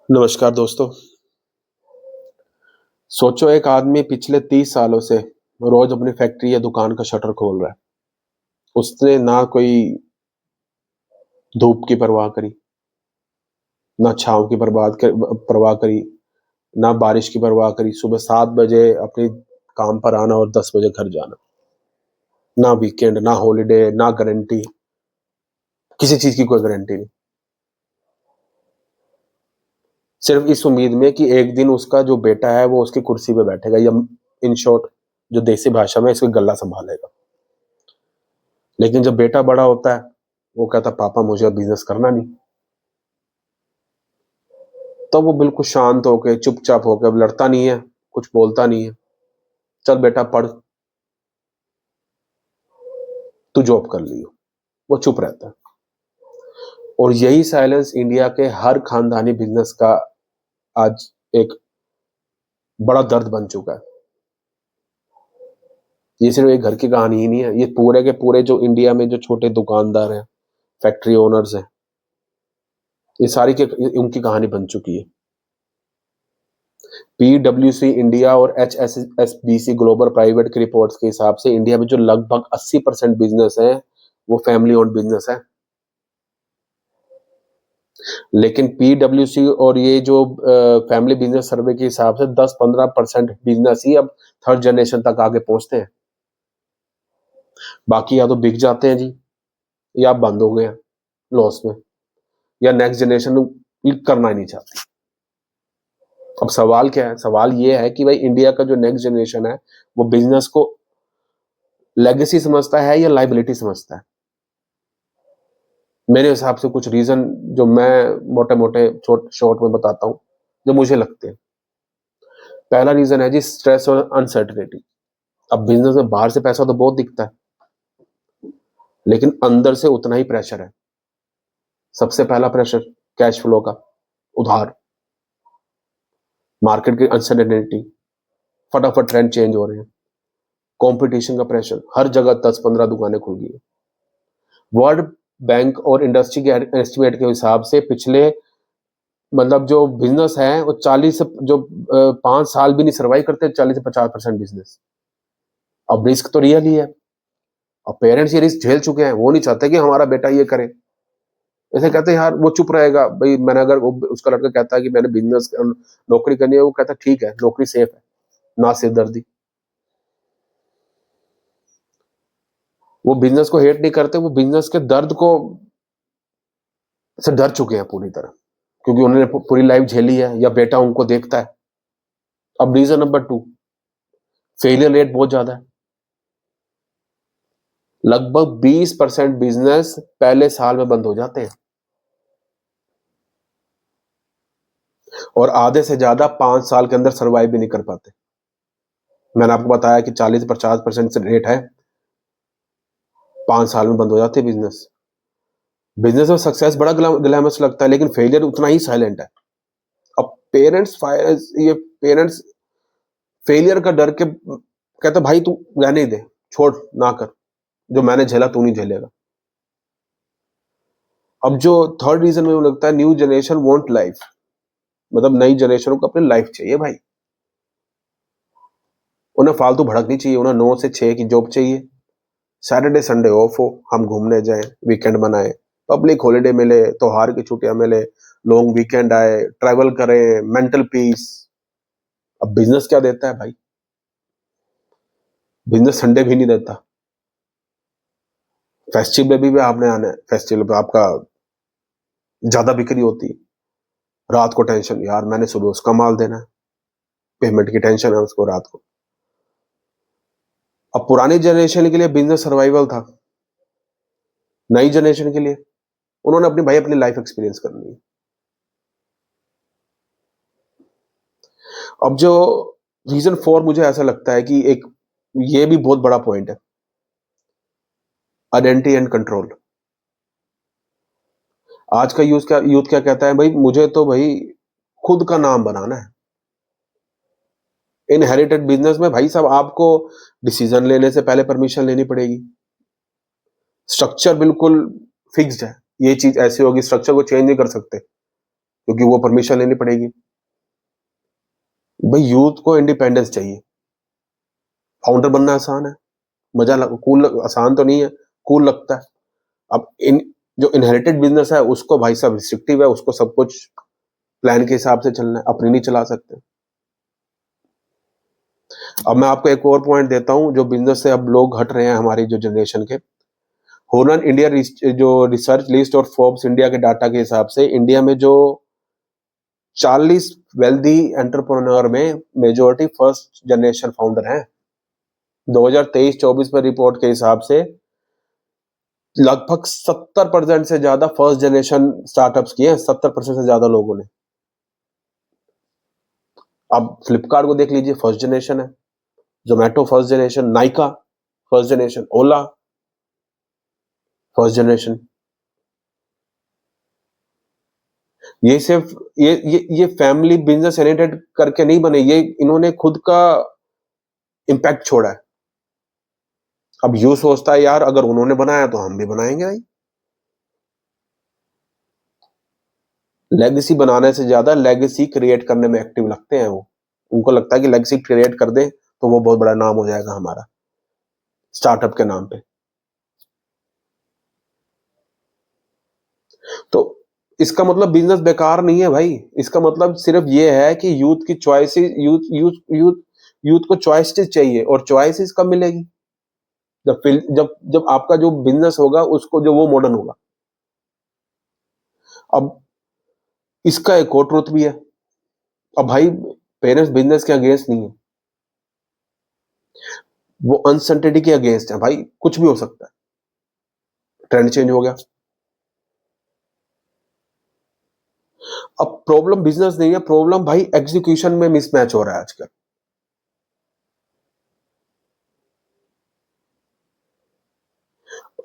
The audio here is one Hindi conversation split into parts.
नमस्कार दोस्तों। सोचो एक आदमी पिछले 30 सालों से रोज अपनी फैक्ट्री या दुकान का शटर खोल रहा है। उसने ना कोई धूप की परवाह करी, ना छाँव की परवाह करी, ना बारिश की परवाह करी। सुबह 7 बजे अपने काम पर आना और 10 बजे घर जाना। ना वीकेंड, ना हॉलिडे, ना गारंटी, किसी चीज़ की कोई गारंटी नहीं। सिर्फ इस उम्मीद में कि एक दिन उसका जो बेटा है वो उसकी कुर्सी पे बैठेगा या इन शॉर्ट जो देसी भाषा में इसको गल्ला सँभालेगा। लेकिन जब बेटा बड़ा होता है, वो कहता पापा मुझे अब बिज़नेस करना नहीं। तो वो बिल्कुल शांत होके, चुपचाप होके, अब लड़ता नहीं है, कुछ बोलता नहीं है। चल बेटा पढ़, तू जॉब कर लियो। वो चुप रहता है। और यही साइलेंस इंडिया के हर खानदानी बिज़नेस का आज एक बड़ा दर्द बन चुका है। ये सिर्फ एक घर की कहानी ही नहीं है, ये पूरे के पूरे जो इंडिया में जो छोटे दुकानदार हैं, फैक्ट्री ओनर्स हैं, ये सारी की उनकी कहानी बन चुकी है। पीडब्ल्यूसी इंडिया और एचएसबीसी ग्लोबल प्राइवेट की रिपोर्ट्स के हिसाब से इंडिया में जो लगभग 80% बिजनेस है वो फैमिली ओन्ड बिजनेस है। लेकिन पीडब्ल्यूसी और ये जो फैमिली बिजनेस सर्वे के हिसाब से 10-15% बिजनेस ही अब थर्ड जनरेशन तक आगे पहुंचते हैं। बाकी या तो बिक जाते हैं जी, या बंद हो गए हैं लॉस में, या नेक्स्ट जनरेशन करना ही नहीं चाहती। अब सवाल क्या है? सवाल ये है कि भाई इंडिया का जो नेक्स्ट जनरेशन है वो बिजनेस को लेगेसी समझता है या लाइबिलिटी समझता है। मेरे हिसाब से कुछ रीजन जो मैं मोटे मोटे शॉर्ट में बताता हूं, जो मुझे लगते हैं। पहला रीजन है जी स्ट्रेस और अनसर्टेनिटी। अब बिजनेस में बाहर से पैसा तो बहुत दिखता है, लेकिन अंदर से उतना ही प्रेशर है। सबसे पहला प्रेशर कैश फ्लो का, उधार, मार्केट की अनसर्टेनिटी, फटाफट ट्रेंड चेंज हो रहे हैं, कंपटीशन का प्रेशर, हर जगह 10-15 दुकानें खुल गई है। वर्ल्ड बैंक और इंडस्ट्री के एस्टिमेट के हिसाब से पिछले मतलब जो बिजनेस है वो 40 से जो 5 साल भी नहीं सर्वाइव करते, 40 से 50% बिजनेस। अब रिस्क तो रियल ही है। अब पेरेंट्स ये रिस्क झेल चुके हैं, वो नहीं चाहते कि हमारा बेटा ये करे। ऐसे कहते हैं यार वो चुप रहेगा भाई। मैंने अगर उसका लड़का कहता है कि मैंने बिजनेस नौकरी करनी है, वो कहता है ठीक है नौकरी सेफ है, ना सिरदर्दी। वो बिजनेस को हेट नहीं करते, वो बिजनेस के दर्द को से डर चुके हैं पूरी तरह, क्योंकि उन्होंने पूरी लाइफ झेली है या बेटा उनको देखता है। अब रीजन नंबर 2, फेलियर रेट बहुत ज्यादा है। लगभग 20% बिजनेस पहले साल में बंद हो जाते हैं और आधे से ज्यादा 5 साल के अंदर सर्वाइव भी नहीं कर पाते। मैंने आपको बताया कि 40-50% से रेट है, 5 साल में बंद हो जाते हैं बिजनेस। बिजनेस में सक्सेस बड़ा ग्लैमरस लगता है, लेकिन फेलियर उतना ही साइलेंट है। अब ये पेरेंट्स फेलियर का डर के कहते भाई तू रहने ही दे, छोड़ ना कर, जो मैंने झेला तू नहीं झेलेगा। अब जो थर्ड रीजन मुझे लगता है, न्यू जनरेशन वांट लाइफ। मतलब नई जनरेशन को अपनी लाइफ चाहिए भाई। उन्हें फालतू भड़क नहीं चाहिए, उन्हें 9 से 6 की जॉब चाहिए, सैटरडे संडे ऑफ हो, हम घूमने जाएं, वीकेंड बनाएं, पब्लिक हॉलिडे मिले, त्योहार की छुट्टियां मिले, लॉन्ग वीकेंड आए, ट्रैवल करें, मेंटल पीस। अब बिजनेस क्या देता है भाई? बिजनेस संडे भी नहीं देता। फेस्टिवल भी आपने आना है, फेस्टिवल पे आपका ज्यादा बिक्री होती है। रात को टेंशन, यार मैंने सुबह उसका माल देना है, पेमेंट की टेंशन है उसको रात को। अब पुरानी जनरेशन के लिए बिजनेस सर्वाइवल था, नई जनरेशन के लिए उन्होंने अपनी लाइफ एक्सपीरियंस करनी है। अब जो रीजन 4 मुझे ऐसा लगता है कि एक ये भी बहुत बड़ा पॉइंट है, आइडेंटिटी एंड कंट्रोल। आज का यूथ क्या कहता है भाई, मुझे तो भाई खुद का नाम बनाना है। इनहेरिटेड बिजनेस में भाई साहब आपको डिसीजन लेने से पहले परमिशन लेनी पड़ेगी। स्ट्रक्चर बिल्कुल फिक्स्ड है, ये चीज ऐसी होगी, स्ट्रक्चर को चेंज नहीं कर सकते, क्योंकि वो परमिशन लेनी पड़ेगी। भाई यूथ को इंडिपेंडेंस चाहिए। फाउंडर बनना आसान है, कूल, आसान तो नहीं है, कूल लगता है। अब इन जो इनहेरिटेड बिजनेस है उसको भाई साहब रिस्ट्रिक्टिव है, उसको सब कुछ प्लान के हिसाब से चलना है, अपनी नहीं चला सकते। अब मैं आपको एक और पॉइंट देता हूं, जो बिजनेस से अब लोग हट रहे हैं हमारी जो जनरेशन के। होनर इंडिया जो रिसर्च लिस्ट और फोर्ब्स इंडिया के डाटा के हिसाब से इंडिया में जो 40 वेल्दी एंटरप्रेन्योर में मेजोरिटी फर्स्ट जनरेशन फाउंडर हैं। 2023-24 में रिपोर्ट के हिसाब से लगभग 70% से ज्यादा फर्स्ट जनरेशन स्टार्टअप्स किए हैं, 70% से ज्यादा लोगों ने। अब फ्लिपकार्ट को देख लीजिए, फर्स्ट जनरेशन है। Zomato first generation, Nykaa first generation, Ola first generation. ये सिर्फ ये फैमिली बिजनेस इनहेरिटेड करके नहीं बने, ये इन्होंने खुद का इम्पैक्ट छोड़ा है। अब यूं सोचता है यार अगर उन्होंने बनाया तो हम भी बनाएंगे भाई। लेगेसी बनाने से ज्यादा लेगेसी क्रिएट करने में एक्टिव लगते हैं वो। उनको लगता है कि लेगेसी क्रिएट कर दे तो वो बहुत बड़ा नाम हो जाएगा हमारा स्टार्टअप के नाम पे। तो इसका मतलब बिजनेस बेकार नहीं है भाई, इसका मतलब सिर्फ ये है कि यूथ की चॉइसेस, यूथ को चॉइसेस चाहिए, और चॉइसेस कब मिलेगी? जब आपका जो बिजनेस होगा उसको जो वो मॉडर्न होगा। अब इसका एक और ट्रुथ भी है। अब भाई पेरेंट्स बिजनेस के अगेंस्ट नहीं है, वो अनसर्टेनिटी के अगेंस्ट है। भाई कुछ भी हो सकता है, ट्रेंड चेंज हो गया। अब प्रॉब्लम बिजनेस नहीं है, प्रॉब्लम भाई एग्जीक्यूशन में मिसमैच हो रहा है आजकल।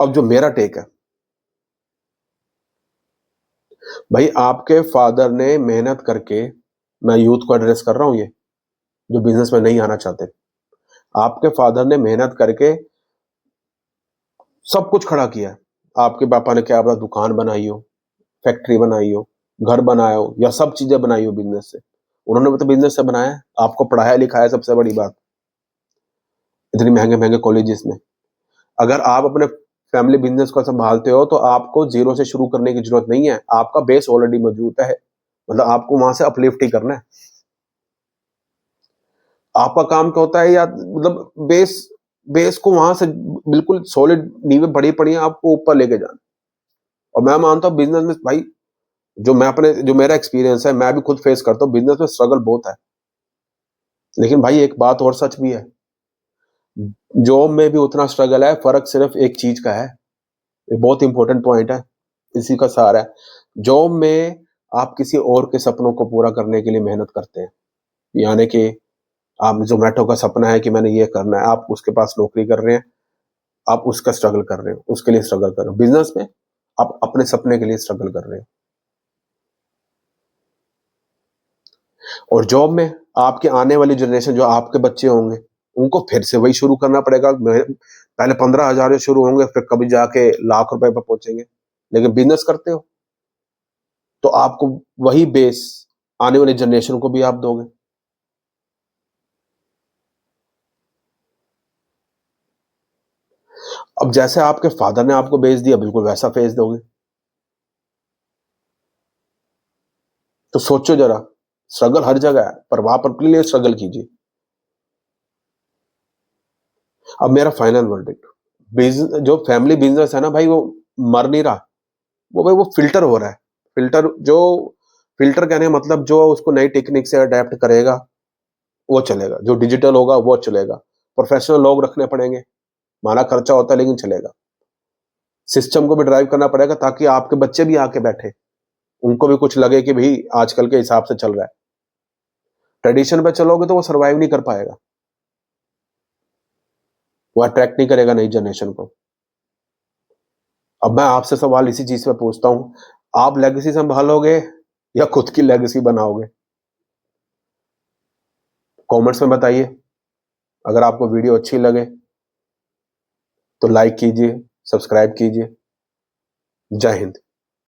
अब जो मेरा टेक है, भाई आपके फादर ने मेहनत करके, मैं यूथ को एड्रेस कर रहा हूं, ये जो बिजनेस में नहीं आना चाहते, आपके फादर ने मेहनत करके सब कुछ खड़ा किया है। आपके पापा ने क्या पता दुकान बनाई हो, फैक्ट्री बनाई हो, घर बनाया हो, या सब चीजें बनाई हो बिजनेस से। उन्होंने तो बिजनेस से बनाया है, आपको पढ़ाया लिखाया, सबसे बड़ी बात, इतनी महंगे महंगे कॉलेजेस में। अगर आप अपने फैमिली बिजनेस को संभालते हो तो आपको जीरो से शुरू करने की जरूरत नहीं है, आपका बेस ऑलरेडी मौजूद है। मतलब आपको वहां से अपलिफ्ट ही करना है। आपका काम क्या होता है, या मतलब बेस बेस को वहां से बिल्कुल सॉलिड नींवें बड़ी पड़ी हैं, आपको ऊपर लेके जाना। और मैं मानता हूँ बिजनेस में भाई, जो मेरा एक्सपीरियंस है, मैं भी खुद फेस करता हूँ, बिजनेस में स्ट्रगल बहुत है। लेकिन भाई एक बात और सच भी है, जॉब में भी उतना स्ट्रगल है, फर्क सिर्फ एक चीज का है। ये बहुत इंपॉर्टेंट पॉइंट है, इसी का सहारा है। जॉब में आप किसी और के सपनों को पूरा करने के लिए मेहनत करते हैं, यानी कि आप जोमेटो का सपना है कि मैंने ये करना है, आप उसके पास नौकरी कर रहे हैं, आप उसका स्ट्रगल कर रहे हो, उसके लिए स्ट्रगल कर रहे हो। बिजनेस में आप अपने सपने के लिए स्ट्रगल कर रहे हो। और जॉब में आपके आने वाली जनरेशन, जो आपके बच्चे होंगे, उनको फिर से वही शुरू करना पड़ेगा। पहले 15,000 से शुरू होंगे, फिर कभी जाके लाख रुपए पर पहुंचेंगे। लेकिन बिजनेस करते हो तो आपको वही बेस आने वाली जनरेशन को भी आप दोगे। अब जैसे आपके फादर ने आपको बेच दिया, बिल्कुल वैसा फेस दोगे। तो सोचो जरा, स्ट्रगल हर जगह है, पर वहां पर अपने लिए स्ट्रगल कीजिए। अब मेरा फाइनल वर्डिक्ट, जो फैमिली बिजनेस है ना भाई, वो मर नहीं रहा, वो भाई वो फिल्टर हो रहा है। फिल्टर कहने का मतलब, जो उसको नई टेक्निक से अडेप्ट करेगा वो चलेगा, जो डिजिटल होगा वो चलेगा। प्रोफेशनल लोग रखने पड़ेंगे, माना खर्चा होता है लेकिन चलेगा। सिस्टम को भी ड्राइव करना पड़ेगा ताकि आपके बच्चे भी आके बैठे, उनको भी कुछ लगे कि भाई आजकल के हिसाब से चल रहा है। ट्रेडिशन पे चलोगे तो वो सर्वाइव नहीं कर पाएगा, वो अट्रैक्ट नहीं करेगा नई जनरेशन को। अब मैं आपसे सवाल इसी चीज पे पूछता हूं, आप लेगेसी संभालोगे या खुद की लेगेसी बनाओगे? कमेंट्स में बताइए। अगर आपको वीडियो अच्छी लगे तो लाइक कीजिए, सब्सक्राइब कीजिए। जय हिंद।